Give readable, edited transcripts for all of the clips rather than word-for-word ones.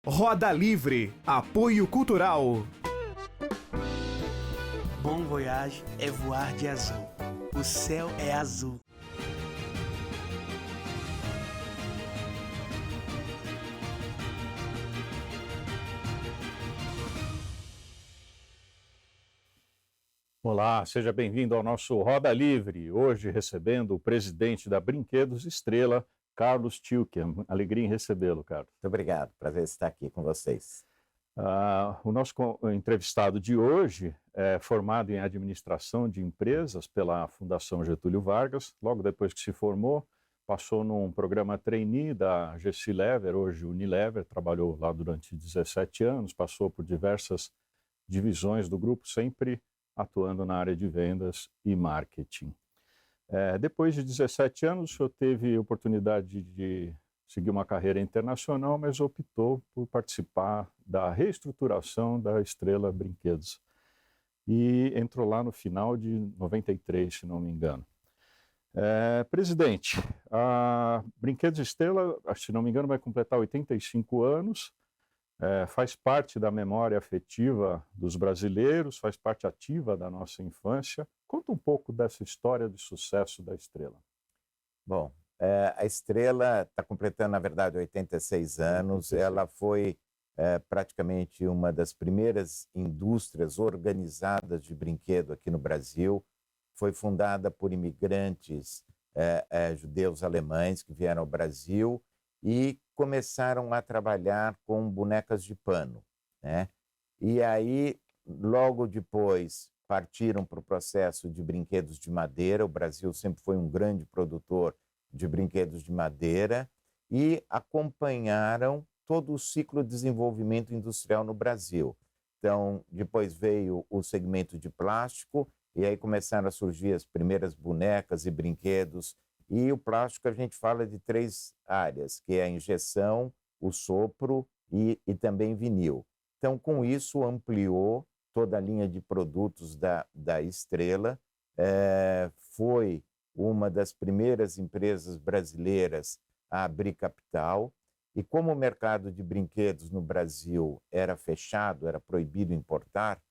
Roda Livre, apoio cultural. Bom voyage é voar de azul. O céu é azul. Olá, seja bem-vindo ao nosso Roda Livre. Hoje recebendo o presidente da Brinquedos Estrela, Carlos Tilkem. Alegria em recebê-lo, Carlos. Muito obrigado, prazer estar aqui com vocês. O nosso entrevistado de hoje é formado em administração de empresas pela Fundação Getúlio Vargas. Logo depois que se formou, passou num programa trainee da GC Lever, hoje Unilever, trabalhou lá durante 17 anos, passou por diversas divisões do grupo, sempre atuando na área de vendas e marketing. Depois de 17 anos, o senhor teve oportunidade de seguir uma carreira internacional, mas optou por participar da reestruturação da Estrela Brinquedos. E entrou lá no final de 93, se não me engano. Presidente, a Brinquedos Estrela, se não me engano, vai completar 85 anos, faz parte da memória afetiva dos brasileiros, faz parte ativa da nossa infância. Conta um pouco dessa história de sucesso da Estrela. Bom, a Estrela está completando, na verdade, 86 anos. 86. Ela foi praticamente uma das primeiras indústrias organizadas de brinquedo aqui no Brasil. Foi fundada por imigrantes judeus alemães que vieram ao Brasil e começaram a trabalhar com bonecas de pano, né? E aí, logo depois, partiram para o processo de brinquedos de madeira. O Brasil sempre foi um grande produtor de brinquedos de madeira e acompanharam todo o ciclo de desenvolvimento industrial no Brasil. Então, depois veio o segmento de plástico e aí começaram a surgir as primeiras bonecas e brinquedos. E o plástico, a gente fala de 3 áreas, que é a injeção, o sopro e também vinil. Então, com isso, ampliou toda a linha de produtos da Estrela. Foi uma das primeiras empresas brasileiras a abrir capital. E como o mercado de brinquedos no Brasil era fechado, era proibido importar,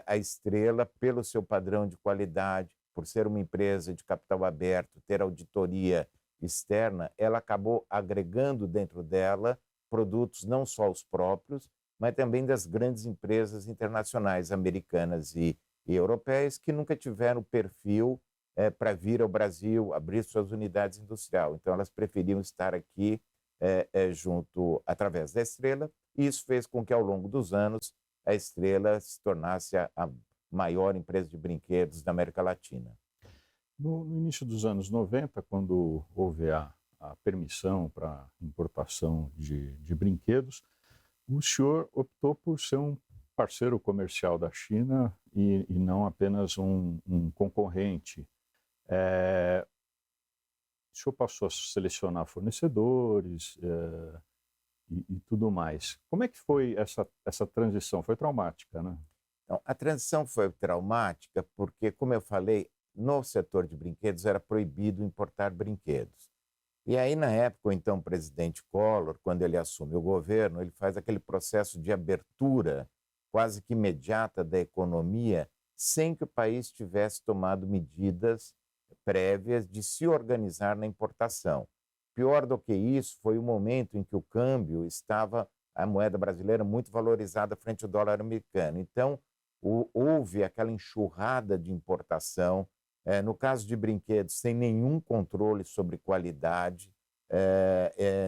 a Estrela, pelo seu padrão de qualidade, por ser uma empresa de capital aberto, ter auditoria externa, ela acabou agregando dentro dela produtos não só os próprios, mas também das grandes empresas internacionais, americanas e europeias, que nunca tiveram perfil para vir ao Brasil, abrir suas unidades industriais. Então, elas preferiam estar aqui junto, através da Estrela, e isso fez com que, ao longo dos anos, a Estrela se tornasse a maior empresa de brinquedos da América Latina. No início dos anos 90, quando houve a permissão para importação de brinquedos, o senhor optou por ser um parceiro comercial da China e não apenas um concorrente. O senhor passou a selecionar fornecedores e tudo mais. Como é que foi essa transição? Foi traumática, né? Então, a transição foi traumática porque, como eu falei, no setor de brinquedos era proibido importar brinquedos. E aí, na época, o então presidente Collor, quando ele assume o governo, ele faz aquele processo de abertura quase que imediata da economia, sem que o país tivesse tomado medidas prévias de se organizar na importação. Pior do que isso foi o momento em que o câmbio estava, a moeda brasileira, muito valorizada frente ao dólar americano. Então, houve aquela enxurrada de importação, no caso de brinquedos, sem nenhum controle sobre qualidade,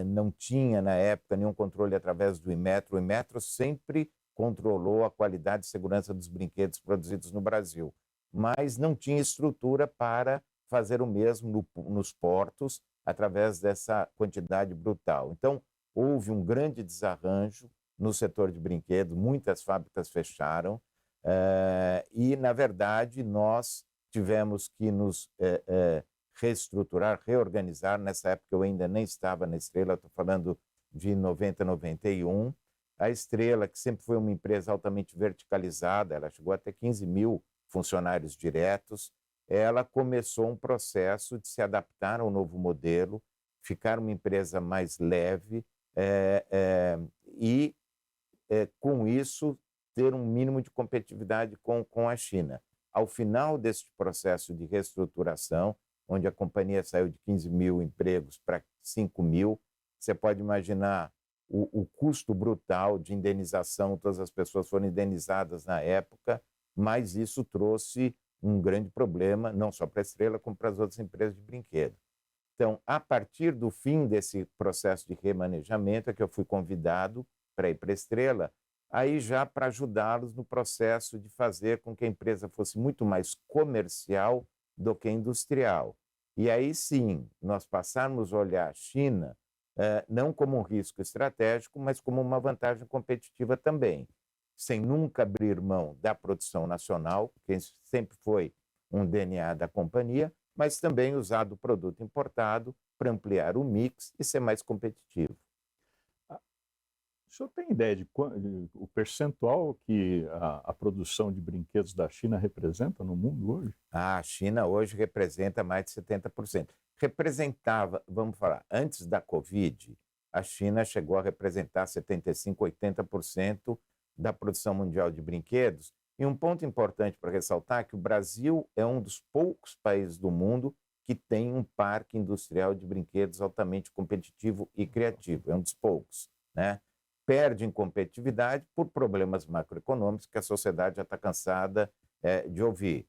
não tinha, na época, nenhum controle através do Inmetro. O Inmetro sempre controlou a qualidade e segurança dos brinquedos produzidos no Brasil, mas não tinha estrutura para fazer o mesmo nos portos, através dessa quantidade brutal. Então, houve um grande desarranjo no setor de brinquedos, muitas fábricas fecharam, e, na verdade, nós tivemos que nos reestruturar, reorganizar. Nessa época eu ainda nem estava na Estrela, estou falando de 90, 91. A Estrela, que sempre foi uma empresa altamente verticalizada, ela chegou até 15 mil funcionários diretos, ela começou um processo de se adaptar ao novo modelo, ficar uma empresa mais leve, e isso, ter um mínimo de competitividade com a China. Ao final deste processo de reestruturação, onde a companhia saiu de 15 mil empregos para 5 mil, você pode imaginar o custo brutal de indenização, todas as pessoas foram indenizadas na época, mas isso trouxe um grande problema, não só para a Estrela, como para as outras empresas de brinquedo. Então, a partir do fim desse processo de remanejamento, é que eu fui convidado para ir para a Estrela, aí já para ajudá-los no processo de fazer com que a empresa fosse muito mais comercial do que industrial. E aí sim, nós passarmos a olhar a China não como um risco estratégico, mas como uma vantagem competitiva também, sem nunca abrir mão da produção nacional, que sempre foi um DNA da companhia, mas também usar o produto importado para ampliar o mix e ser mais competitivo. O senhor tem ideia de o percentual que a produção de brinquedos da China representa no mundo hoje? A China hoje representa mais de 70%. Representava, vamos falar, antes da Covid, a China chegou a representar 75%, 80% da produção mundial de brinquedos. E um ponto importante para ressaltar é que o Brasil é um dos poucos países do mundo que tem um parque industrial de brinquedos altamente competitivo e criativo. É um dos poucos, né? Perde em competitividade por problemas macroeconômicos que a sociedade já está cansada de ouvir.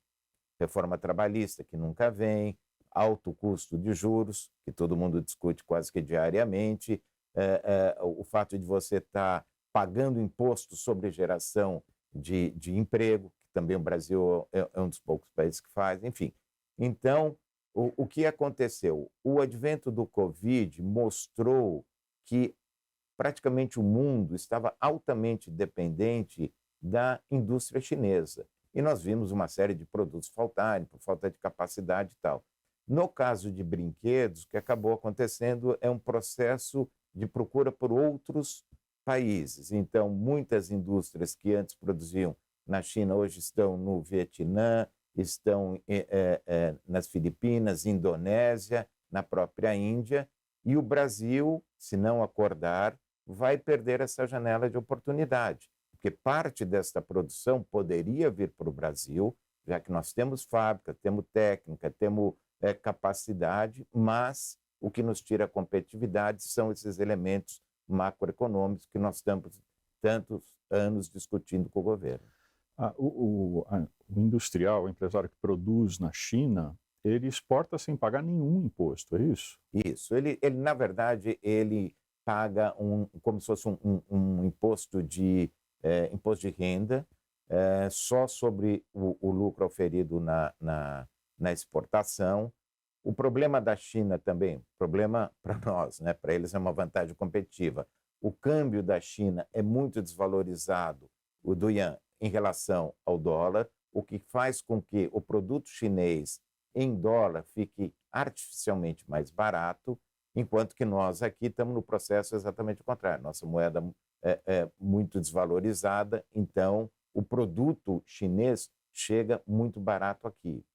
Reforma trabalhista, que nunca vem, alto custo de juros, que todo mundo discute quase que diariamente, o fato de você estar pagando imposto sobre geração de emprego, que também o Brasil é um dos poucos países que faz, enfim. Então, o que aconteceu? O advento do Covid mostrou que praticamente o mundo estava altamente dependente da indústria chinesa. E nós vimos uma série de produtos faltarem, por falta de capacidade e tal. No caso de brinquedos, o que acabou acontecendo é um processo de procura por outros países. Então, muitas indústrias que antes produziam na China, hoje estão no Vietnã, estão nas Filipinas, Indonésia, na própria Índia, e o Brasil, se não acordar, vai perder essa janela de oportunidade, porque parte desta produção poderia vir para o Brasil, já que nós temos fábrica, temos técnica, temos capacidade, mas o que nos tira a competitividade são esses elementos macroeconômicos que nós estamos tantos anos discutindo com o governo. O industrial, o empresário que produz na China, ele exporta sem pagar nenhum imposto, é isso? Isso. Ele na verdade, ele paga como se fosse um imposto de renda só sobre o lucro oferido na exportação. O problema da China também, problema para nós, né? Para eles é uma vantagem competitiva. O câmbio da China é muito desvalorizado, o do yuan, em relação ao dólar, o que faz com que o produto chinês em dólar fique artificialmente mais barato, enquanto que nós aqui estamos no processo exatamente o contrário. Nossa moeda é muito desvalorizada, então o produto chinês chega muito barato aqui.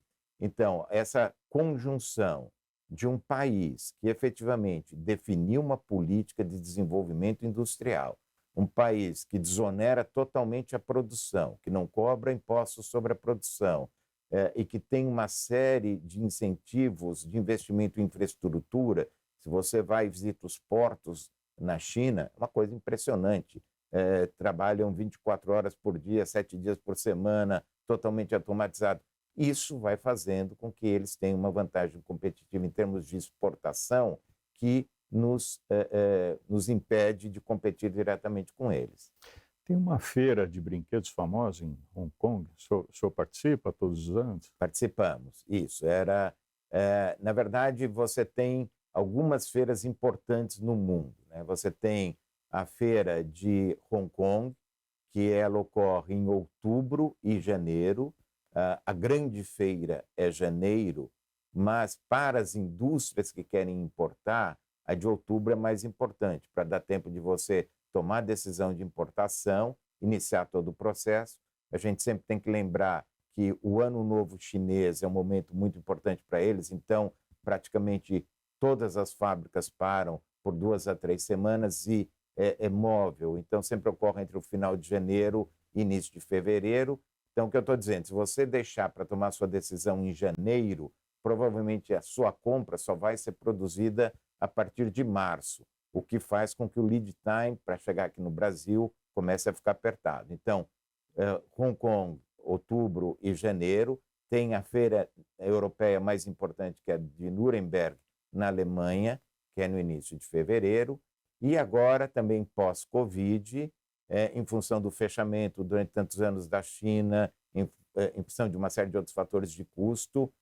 Então, essa conjunção de um país que efetivamente definiu uma política de desenvolvimento industrial, um país que desonera totalmente a produção, que não cobra impostos sobre a produção, e que tem uma série de incentivos de investimento em infraestrutura. Se você vai e visita os portos na China, é uma coisa impressionante. Trabalham 24 horas por dia, 7 dias por semana, totalmente automatizado. Isso vai fazendo com que eles tenham uma vantagem competitiva em termos de exportação que nos impede de competir diretamente com eles. Tem uma feira de brinquedos famosa em Hong Kong. O senhor participa todos os anos? Participamos, isso. Na verdade, você tem algumas feiras importantes no mundo, né? Você tem a feira de Hong Kong, que ela ocorre em outubro e janeiro. A grande feira é janeiro, mas para as indústrias que querem importar, a de outubro é mais importante, para dar tempo de você tomar a decisão de importação, iniciar todo o processo. A gente sempre tem que lembrar que o Ano Novo Chinês é um momento muito importante para eles, então praticamente todas as fábricas param por 2 a 3 semanas e é móvel, então sempre ocorre entre o final de janeiro e início de fevereiro. Então, o que eu estou dizendo, se você deixar para tomar sua decisão em janeiro, provavelmente a sua compra só vai ser produzida a partir de março, o que faz com que o lead time para chegar aqui no Brasil comece a ficar apertado. Então, Hong Kong, outubro e janeiro, tem a feira europeia mais importante, que é de Nuremberg, na Alemanha, que é no início de fevereiro, e agora, também pós-Covid, em função do fechamento durante tantos anos da China, em função de uma série de outros fatores de custo,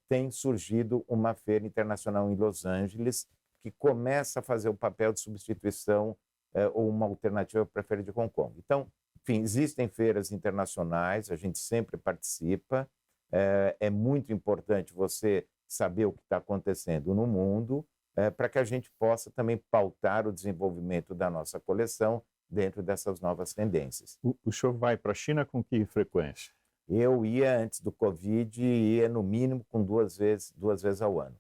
tem surgido uma feira internacional em Los Angeles, que começa a fazer o papel de substituição ou uma alternativa para a feira de Hong Kong. Então, enfim, existem feiras internacionais, a gente sempre participa, é muito importante você saber o que está acontecendo no mundo, para que a gente possa também pautar o desenvolvimento da nossa coleção dentro dessas novas tendências. O senhor vai para a China com que frequência? Eu ia antes do Covid, ia no mínimo com duas vezes ao ano.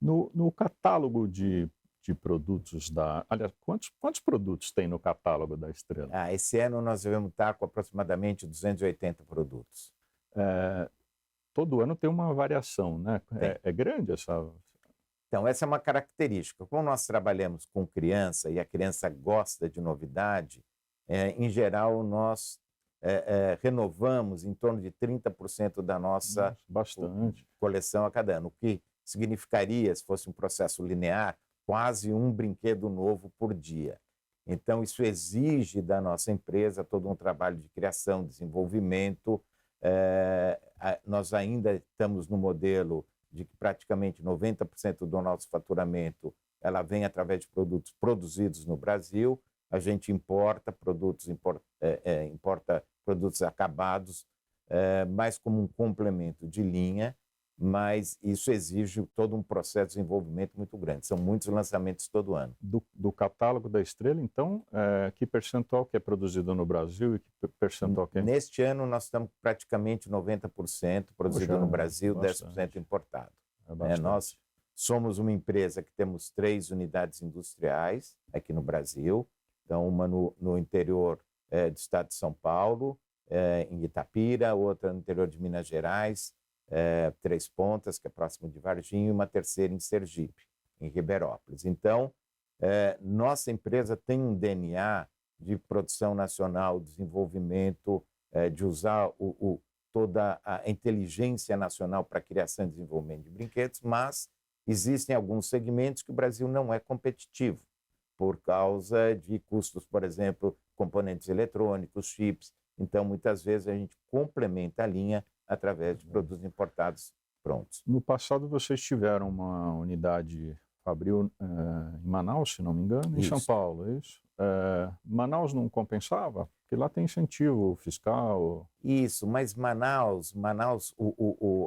No catálogo de produtos aliás, quantos produtos tem no catálogo da Estrela? Esse ano nós devemos estar com aproximadamente 280 produtos. Todo ano tem uma variação, né? É grande essa... Então, essa é uma característica. Como nós trabalhamos com criança e a criança gosta de novidade, em geral, nós renovamos em torno de 30% da nossa coleção a cada ano, o que significaria, se fosse um processo linear, quase um brinquedo novo por dia. Então, isso exige da nossa empresa todo um trabalho de criação, desenvolvimento. Nós ainda estamos no modelo de que praticamente 90% do nosso faturamento ela vem através de produtos produzidos no Brasil. A gente importa produtos acabados, mais como um complemento de linha, mas isso exige todo um processo de desenvolvimento muito grande. São muitos lançamentos todo ano. Do catálogo da Estrela, então, que percentual que é produzido no Brasil e que percentual que é... Neste ano, nós estamos praticamente 90% produzido no Brasil, bastante. 10% importado. É Nós somos uma empresa que temos 3 unidades industriais aqui no Brasil, então uma no interior do estado de São Paulo, em Itapira, outra no interior de Minas Gerais, Três Pontas, que é próximo de Varginha, e uma terceira em Sergipe, em Ribeirópolis. Então, nossa empresa tem um DNA de produção nacional, desenvolvimento, de usar toda a inteligência nacional para a criação e desenvolvimento de brinquedos, mas existem alguns segmentos que o Brasil não é competitivo, por causa de custos, por exemplo, componentes eletrônicos, chips. Então, muitas vezes, a gente complementa a linha através de produtos importados prontos. No passado, vocês tiveram uma unidade fabril em Manaus, se não me engano, em São Paulo, é isso? Manaus não compensava? Porque lá tem incentivo fiscal. Isso, mas Manaus,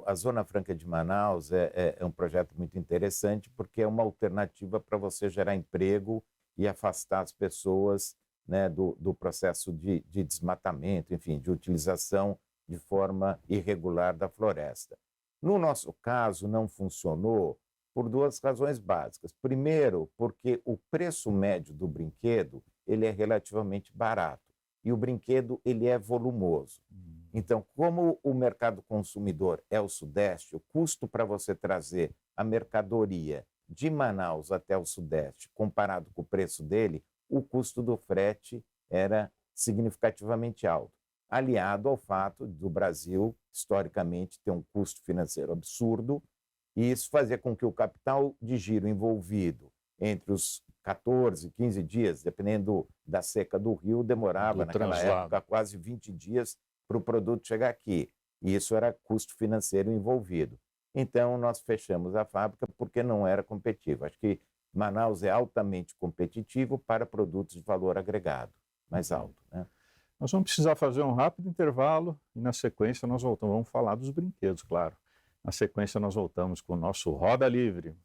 a Zona Franca de Manaus é um projeto muito interessante, porque é uma alternativa para você gerar emprego e afastar as pessoas, né, do processo de desmatamento, enfim, de utilização de forma irregular da floresta. No nosso caso, não funcionou por 2 razões básicas. Primeiro, porque o preço médio do brinquedo ele é relativamente barato e o brinquedo ele é volumoso. Então, como o mercado consumidor é o Sudeste, o custo para você trazer a mercadoria de Manaus até o Sudeste, comparado com o preço dele, o custo do frete era significativamente alto, aliado ao fato do Brasil, historicamente, ter um custo financeiro absurdo, e isso fazia com que o capital de giro envolvido entre os 14, 15 dias, dependendo da seca do rio, demorava, naquela época, quase 20 dias para o produto chegar aqui. E isso era custo financeiro envolvido. Então, nós fechamos a fábrica porque não era competitivo. Acho que Manaus é altamente competitivo para produtos de valor agregado, mais alto, né? Nós vamos precisar fazer um rápido intervalo e, na sequência, nós voltamos. Vamos falar dos brinquedos, claro. Na sequência, nós voltamos com o nosso Roda Livre.